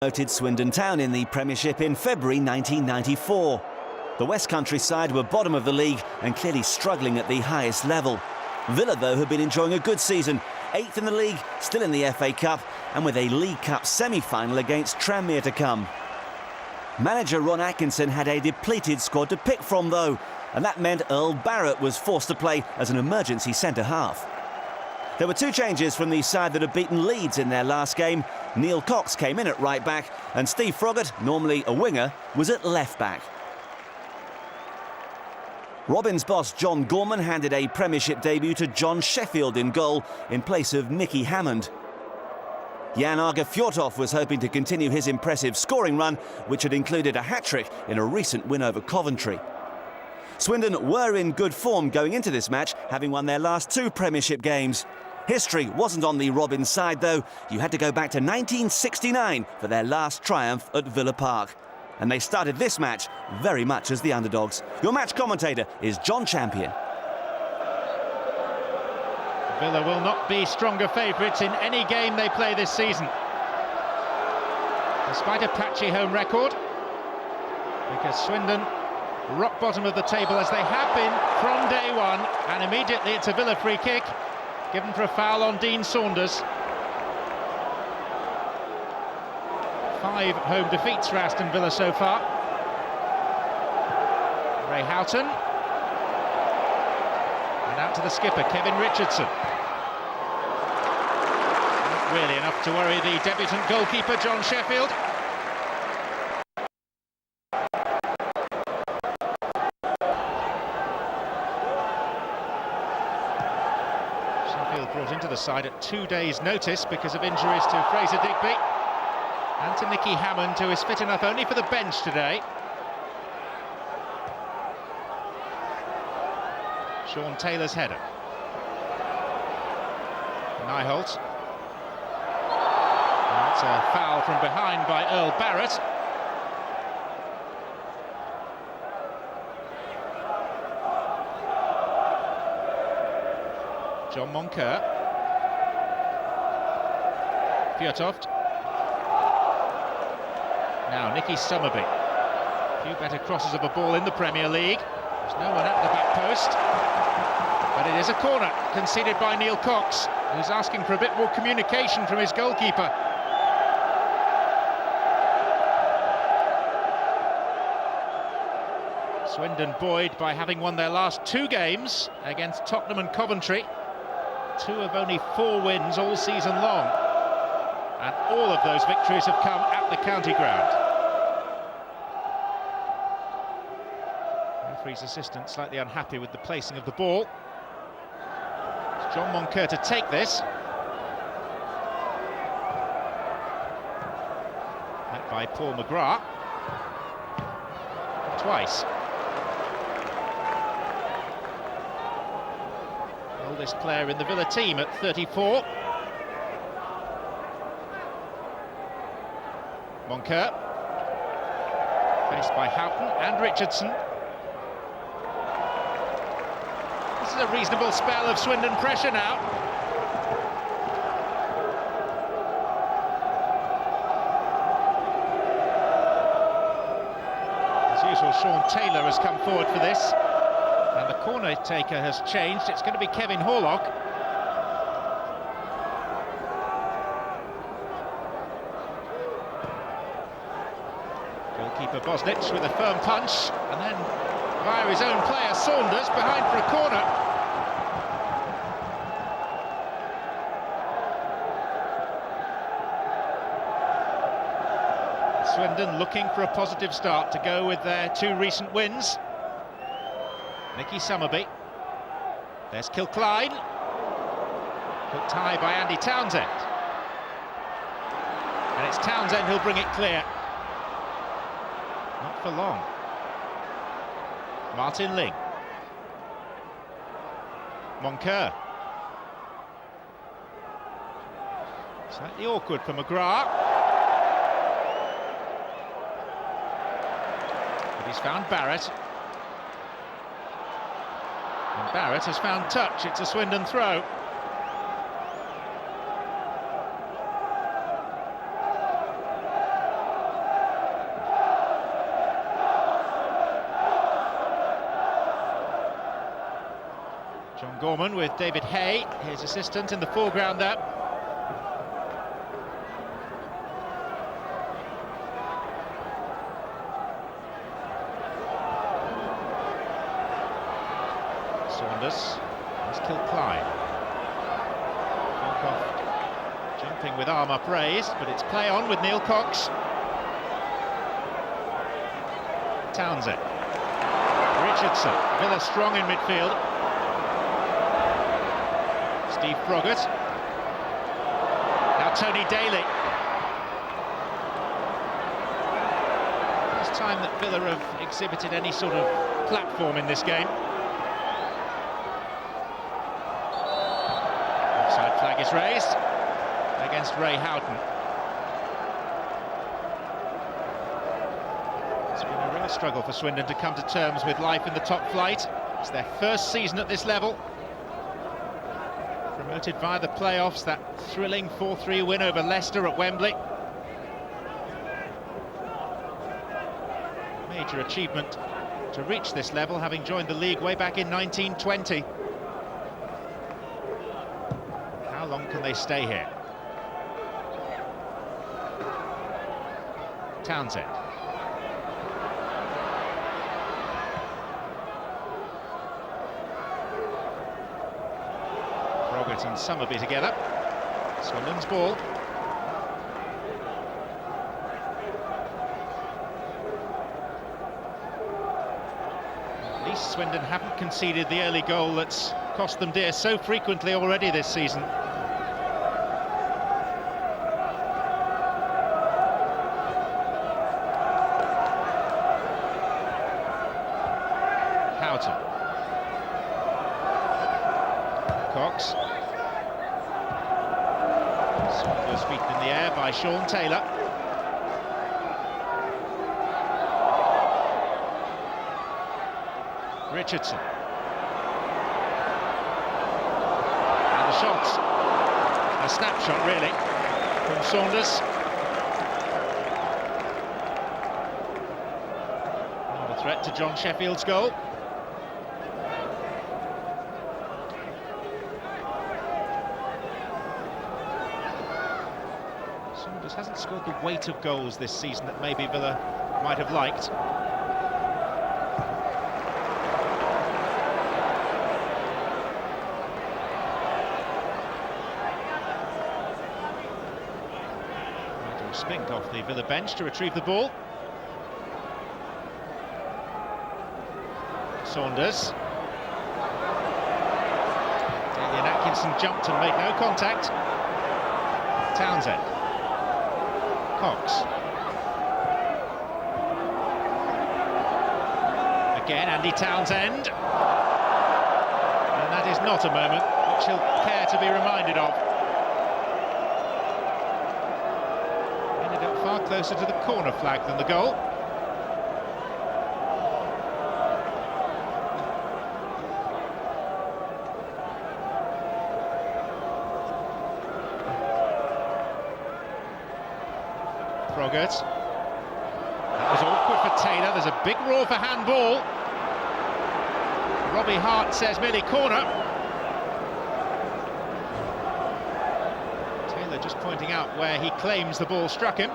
Promoted Swindon Town in the Premiership in February 1994. The West Country side were bottom of the league and clearly struggling at the highest level. Villa, though, have been enjoying a good season. 8th in the league, still in the FA Cup, and with a League Cup semi-final against Tranmere to come. Manager Ron Atkinson had a depleted squad to pick from, though, and that meant Earl Barrett was forced to play as an emergency centre-half. There were two changes from the side that had beaten Leeds in their last game. Neil Cox came in at right-back, and Steve Froggatt, normally a winger, was at left-back. Robins boss John Gorman handed a Premiership debut to John Sheffield in goal in place of Nicky Hammond. Jan Arge-Fjortov was hoping to continue his impressive scoring run, which had included a hat-trick in a recent win over Coventry. Swindon were in good form going into this match, having won their last two Premiership games. History wasn't on the Robins side, though. You had to go back to 1969 for their last triumph at Villa Park. And they started this match very much as the underdogs. Your match commentator is John Champion. Villa will not be stronger favourites in any game they play this season. Despite a patchy home record, because Swindon rock bottom of the table as they have been from day one, and immediately it's a Villa free kick given for a foul on Dean Saunders. 5 home defeats for Aston Villa so far. Ray Houghton. And out to the skipper, Kevin Richardson. Not really enough to worry the debutant goalkeeper, John Sheffield. Sheffield brought into the side at 2 days' notice because of injuries to Fraser Digby and to Nicky Hammond, who is fit enough only for the bench today. Sean Taylor's header. Nyholt. That's a foul from behind by Earl Barrett. John Moncur. Fjortov. Now Nicky Summerby. A few better crosses of a ball in the Premier League. There's no one at the back post. But it is a corner conceded by Neil Cox, who's asking for a bit more communication from his goalkeeper. Swindon buoyed by having won their last 2 games against Tottenham and Coventry. 2 of only 4 wins all season long. And all of those victories have come at the county ground. Referee's assistant slightly unhappy with the placing of the ball. It's John Moncur to take this. Met by Paul McGrath. Twice. Oldest player in the Villa team at 34. Moncur. Faced by Houghton and Richardson. This is a reasonable spell of Swindon pressure now. As usual, Sean Taylor has come forward for this. And the corner taker has changed. It's going to be Kevin Horlock. Goalkeeper Bosnich with a firm punch, and then via his own player Saunders behind for a corner. Swindon looking for a positive start to go with their 2 recent wins. Nicky Summerby. There's Kilcline. Hooked high by Andy Townsend. And it's Townsend who'll bring it clear. Not for long. Martin Ling. Moncur. Slightly awkward for McGrath. But he's found Barrett. And Barrett has found touch. It's a Swindon throw. Gorman with David Hay, his assistant, in the foreground there. Saunders has killed Clyde. Jumping with arm upraised, but it's play on with Neil Cox. Townsend. Richardson. Villa strong in midfield. Steve Froggatt. Now Tony Daly. First time that Villa have exhibited any sort of platform in this game. Offside flag is raised against Ray Houghton. It's been a real struggle for Swindon to come to terms with life in the top flight. It's their first season at this level. Promoted via the playoffs, that thrilling 4-3 win over Leicester at Wembley. Major achievement to reach this level, having joined the league way back in 1920. How long can they stay here? Townsend. Froggatt and Summerby together. Swindon's ball. At least Swindon haven't conceded the early goal that's cost them dear so frequently already this season. Cox. Saunders beaten in the air by Sean Taylor. Richardson. And the shot. A snapshot, really, from Saunders. Not a threat to John Sheffield's goal. Saunders hasn't scored the weight of goals this season that maybe Villa might have liked. Nigel Spink off the Villa bench to retrieve the ball. Saunders. Daly and Atkinson jumped and made no contact. Townsend. Cox. Again, Andy Townsend. And that is not a moment which he'll care to be reminded of. Ended up far closer to the corner flag than the goal. Froggatt. That was awkward for Taylor. There's a big roar for handball. Robbie Hart says merely corner. Taylor just pointing out where he claims the ball struck him.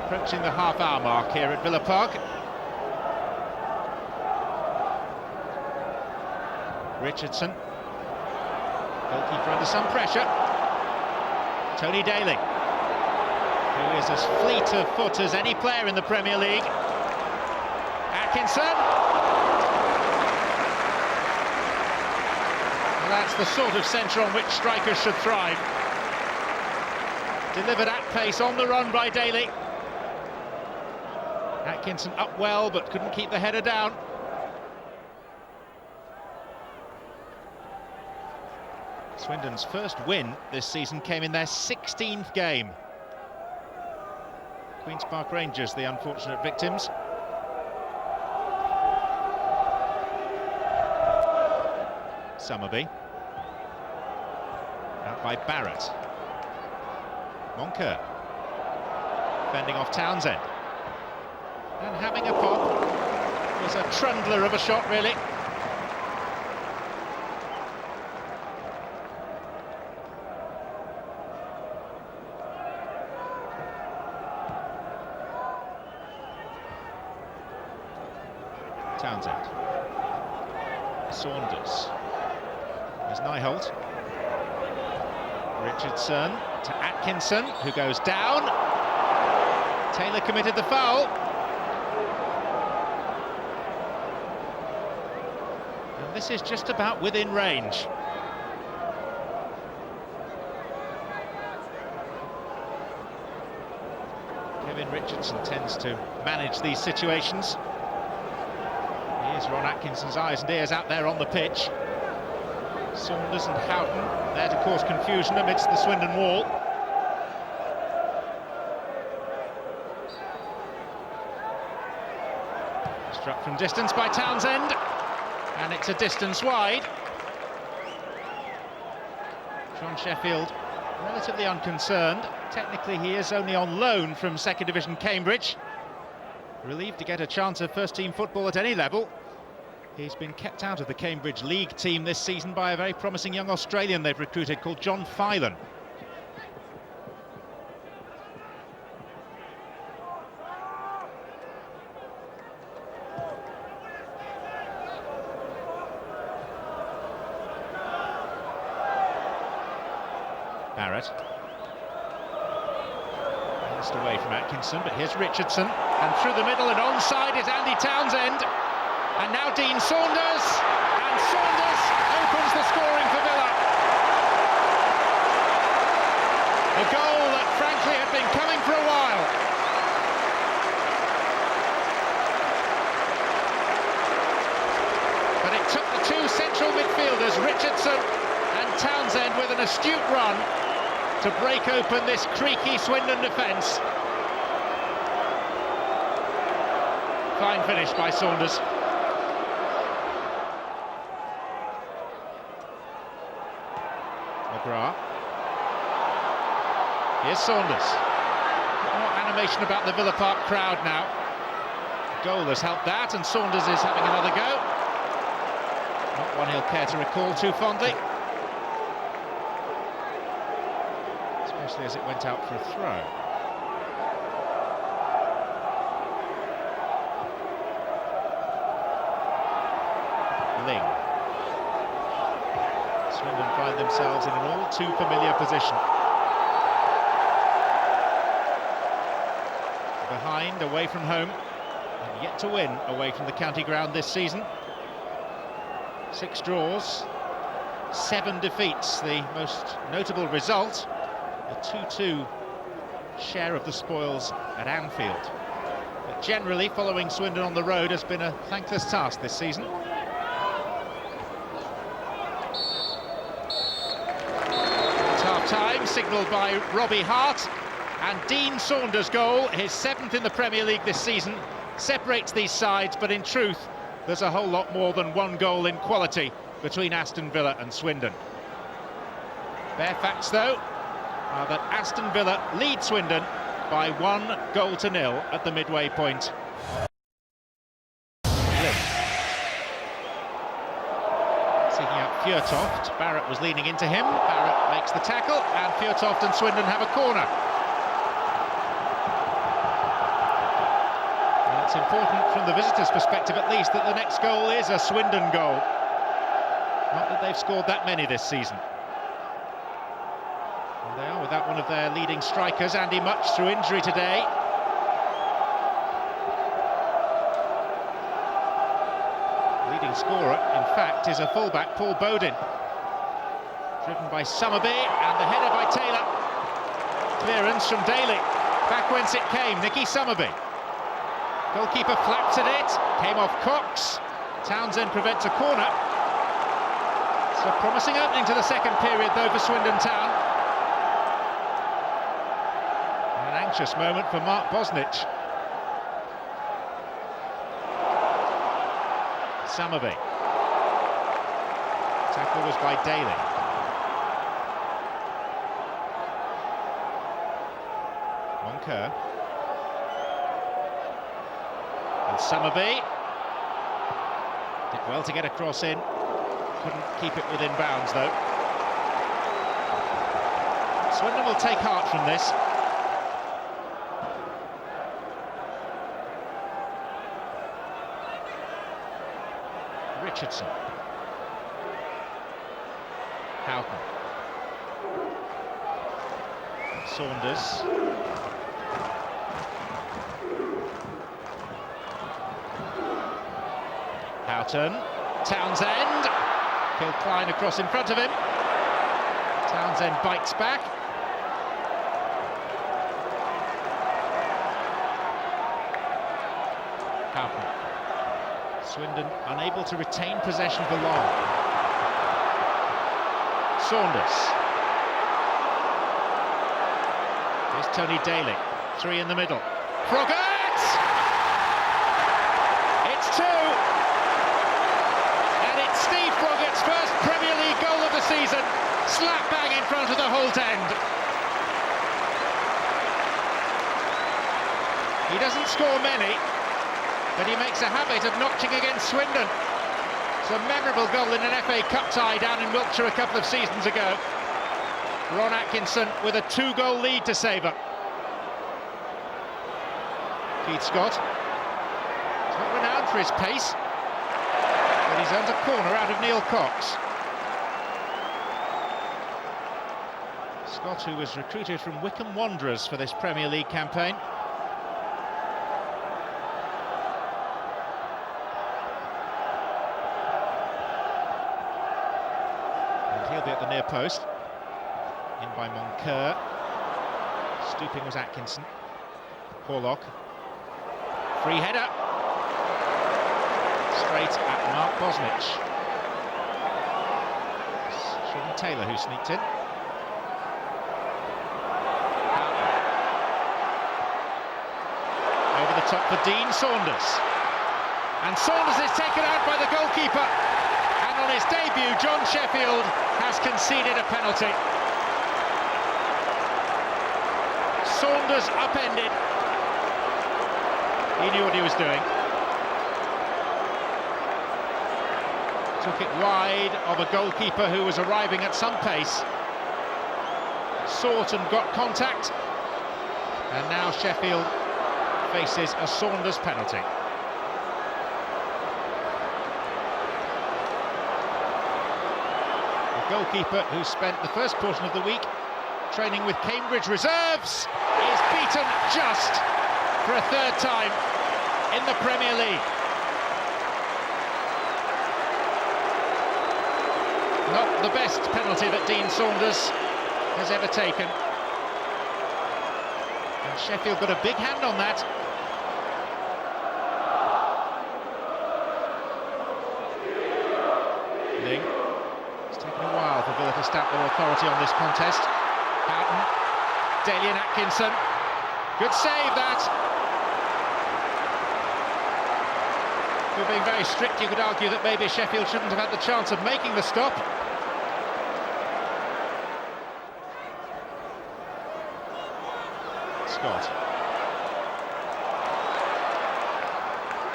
Approaching the half-hour mark here at Villa Park. Richardson. Goalkeeper under some pressure. Tony Daly, who is as fleet of foot as any player in the Premier League. Atkinson. Well, that's the sort of centre on which strikers should thrive. Delivered at pace on the run by Daly. Atkinson up well, but couldn't keep the header down. Swindon's first win this season came in their 16th game. Queen's Park Rangers, the unfortunate victims. Summerby. Out by Barrett. Moncur. Fending off Townsend. And having a pop. It was a trundler of a shot, really. Townsend. Saunders. There's Nyholt. Richardson to Atkinson, who goes down. Taylor committed the foul. And this is just about within range. Kevin Richardson tends to manage these situations. Here's Ron Atkinson's eyes and ears out there on the pitch. Saunders and Houghton there to cause confusion amidst the Swindon wall. Struck from distance by Townsend, and it's a distance wide. John Sheffield relatively unconcerned. Technically he is only on loan from second division Cambridge. Relieved to get a chance of first team football at any level. He's been kept out of the Cambridge League team this season by a very promising young Australian they've recruited called John Phelan. Barrett. Just away from Atkinson, but here's Richardson. And through the middle and onside is Andy Townsend. And now Dean Saunders, and Saunders opens the scoring for Villa. A goal that frankly had been coming for a while. But it took the two central midfielders, Richardson and Townsend, with an astute run to break open this creaky Swindon defence. Fine finish by Saunders. McGrath. Here's Saunders. More animation about the Villa Park crowd now. Goal has helped that, and Saunders is having another go. Not one he'll care to recall too fondly, especially as it went out for a throw. Ling. Swindon find themselves in an all too familiar position. Behind, away from home, and yet to win away from the county ground this season. 6 draws, 7 defeats. The most notable result, a 2-2 share of the spoils at Anfield. But generally, following Swindon on the road has been a thankless task this season. Time signalled by Robbie Hart, and Dean Saunders' goal, his 7th in the Premier League this season, separates these sides, but in truth there's a whole lot more than one goal in quality between Aston Villa and Swindon. Bare facts though are that Aston Villa lead Swindon by 1-0 at the midway point. Seeking out Fjørtoft. Barrett was leaning into him. Barrett makes the tackle, and Fjørtoft and Swindon have a corner. And it's important from the visitors' perspective at least that the next goal is a Swindon goal. Not that they've scored that many this season. And they are without one of their leading strikers, Andy Much, through injury today. Leading scorer, in fact, is a fullback, Paul Bodin. Driven by Summerby, and the header by Taylor. Clearance from Daly. Back whence it came, Nicky Summerby. Goalkeeper flapped at it, came off Cox. Townsend prevents a corner. It's a promising opening to the second period, though, for Swindon Town. And an anxious moment for Mark Bosnich. Summerby. Tackle was by Daly. Moncur. And Summerby. Did well to get a cross in. Couldn't keep it within bounds, though. Swindon will take heart from this. Richardson. Houghton. Saunders. Houghton. Townsend. Kilcline across in front of him. Townsend bites back. Houghton. Swindon unable to retain possession for long. Saunders. Here's Tony Daly. 3 in the middle. Froggatt! It's 2. And it's Steve Froggatt's first Premier League goal of the season. Slap bang in front of the Holt end. He doesn't score many, but he makes a habit of notching against Swindon. It's a memorable goal in an FA Cup tie down in Wiltshire a couple of seasons ago. Ron Atkinson with a 2-goal lead to savour. Keith Scott. He's not renowned for his pace, but he's earned a corner out of Neil Cox. Scott, who was recruited from Wycombe Wanderers for this Premier League campaign. He'll be at the near post. In by Moncur. Stooping was Atkinson. Horlock. Free header. Straight at Mark Bosnich. Sean Taylor who sneaked in. Over the top for Dean Saunders. And Saunders is taken out by the goalkeeper. And on his debut, John Sheffield has conceded a penalty. Saunders upended. He knew what he was doing. Took it wide of a goalkeeper who was arriving at some pace. Sought and got contact. And now Sheffield faces a Saunders penalty. Goalkeeper who spent the first portion of the week training with Cambridge reserves is beaten just for a 3rd time in the Premier League. Not the best penalty that Dean Saunders has ever taken. And Sheffield got a big hand on that. Ling. It's taken a while for Villa to stamp their authority on this contest. Houghton, Daly and Atkinson. Good save, that. If you're being very strict, you could argue that maybe Sheffield shouldn't have had the chance of making the stop. Scott.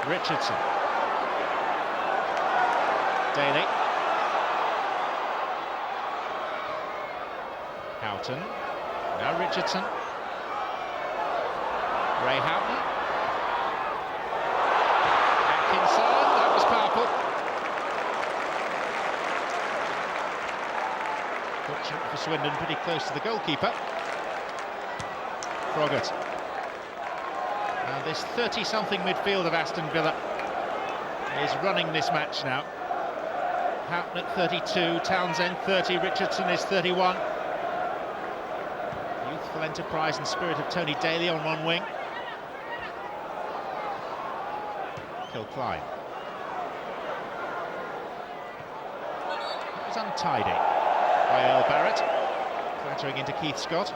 Richardson. Daly. Houghton, now Richardson. Ray Houghton. Atkinson, that was powerful. Fortunate for Swindon, pretty close to the goalkeeper. Froggatt. Now this 30-something midfield of Aston Villa is running this match now. Houghton at 32, Townsend 30, Richardson is 31. Enterprise and spirit of Tony Daly on one wing. Kilcline. It was untidy by Earl Barrett, clattering into Keith Scott.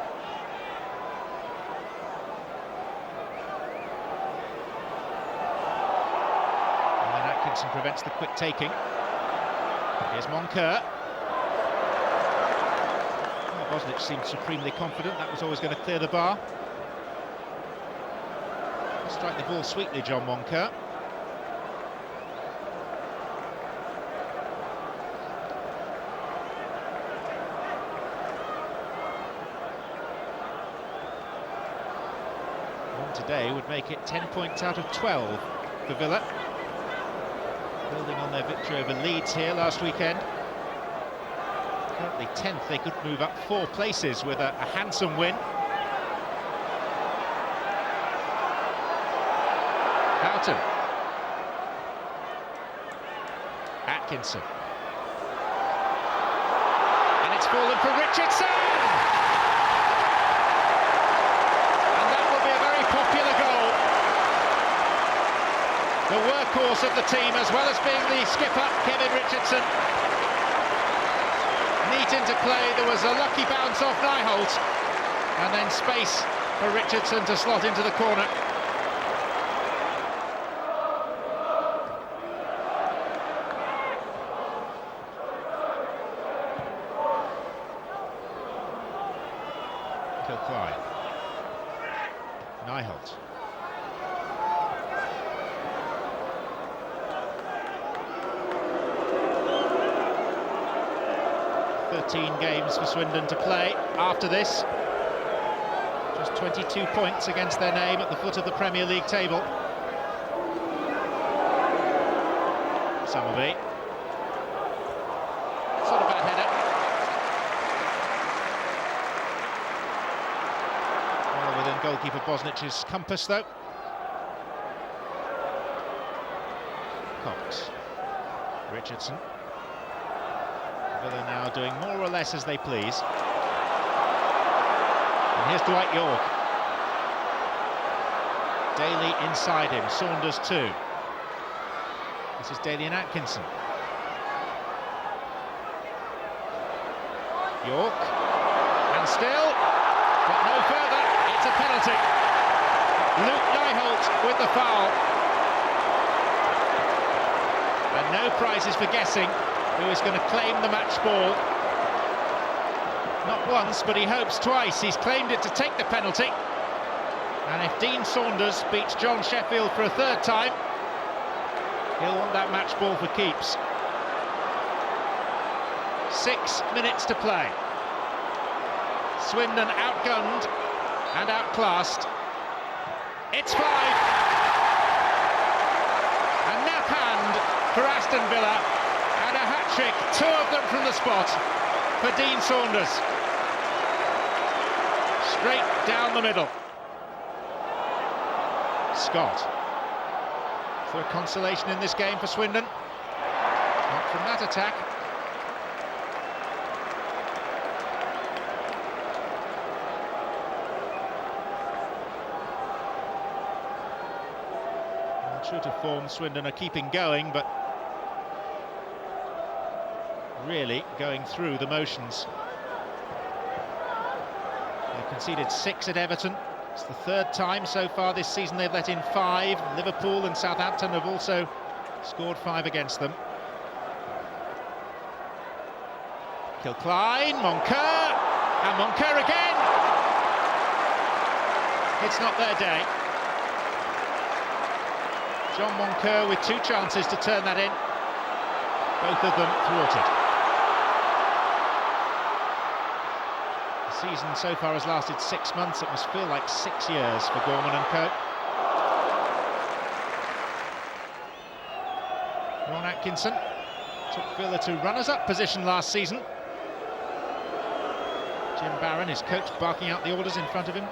And then Atkinson prevents the quick taking. Here's Moncur. Bosnich seemed supremely confident that was always going to clear the bar. Strike the ball sweetly, John Moncur. today would make it 10 points out of 12 for Villa. Building on their victory over Leeds here last weekend. Currently 10th, they could move up 4 places with a handsome win. Houghton. Atkinson. And it's fallen for Richardson! And that will be a very popular goal. The workhorse of the team, as well as being the skipper, Kevin Richardson. Neat into play, there was a lucky bounce off Nyholt, and then space for Richardson to slot into the corner. Kilcline. Nyholt. Games for Swindon to play after this. Just 22 points against their name at the foot of the Premier League table. Summerby. It's not a bad header. Well within goalkeeper Bosnich's compass though. Cox. Richardson. Villa now doing more or less as they please. And here's Dwight York. Daly inside him, Saunders too. This is Daly and Atkinson. York, and still, but no further, it's a penalty. Luke Nyholt with the foul. And no prizes for guessing who is going to claim the match ball. Not once, but he hopes twice. He's claimed it to take the penalty. And if Dean Saunders beats John Sheffield for a third time, he'll want that match ball for keeps. 6 minutes to play. Swindon outgunned and outclassed. It's 5. A nap hand for Aston Villa. And a hat-trick, 2 of them from the spot for Dean Saunders. Straight down the middle. Scott. For a consolation in this game for Swindon. Not from that attack. Well, true to form, Swindon are keeping going, but really going through the motions. They've conceded 6 at Everton. It's the 3rd time so far this season they've let in 5. Liverpool and Southampton have also scored 5 against them. Kilcline, Moncur, and Moncur again! It's not their day. John Moncur with 2 chances to turn that in. Both of them thwarted. Season so far has lasted 6 months. It must feel like 6 years for Gorman and co. Ron Atkinson took Villa to runners-up position last season. Jim Barron, his coach, barking out the orders in front of him.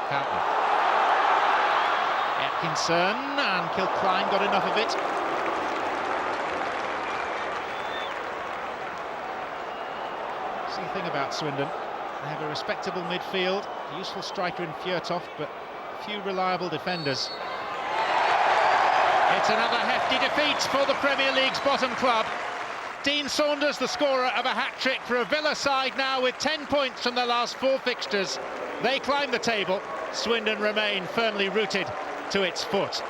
Houghton. Atkinson, and Kilcline got enough of it. Thing about Swindon, they have a respectable midfield, a useful striker in Fjørtoft, but few reliable defenders. It's another hefty defeat for the Premier League's bottom club. Dean Saunders, the scorer of a hat-trick for a Villa side now with 10 points from their last 4 fixtures. They climb the table. Swindon remain firmly rooted to its foot.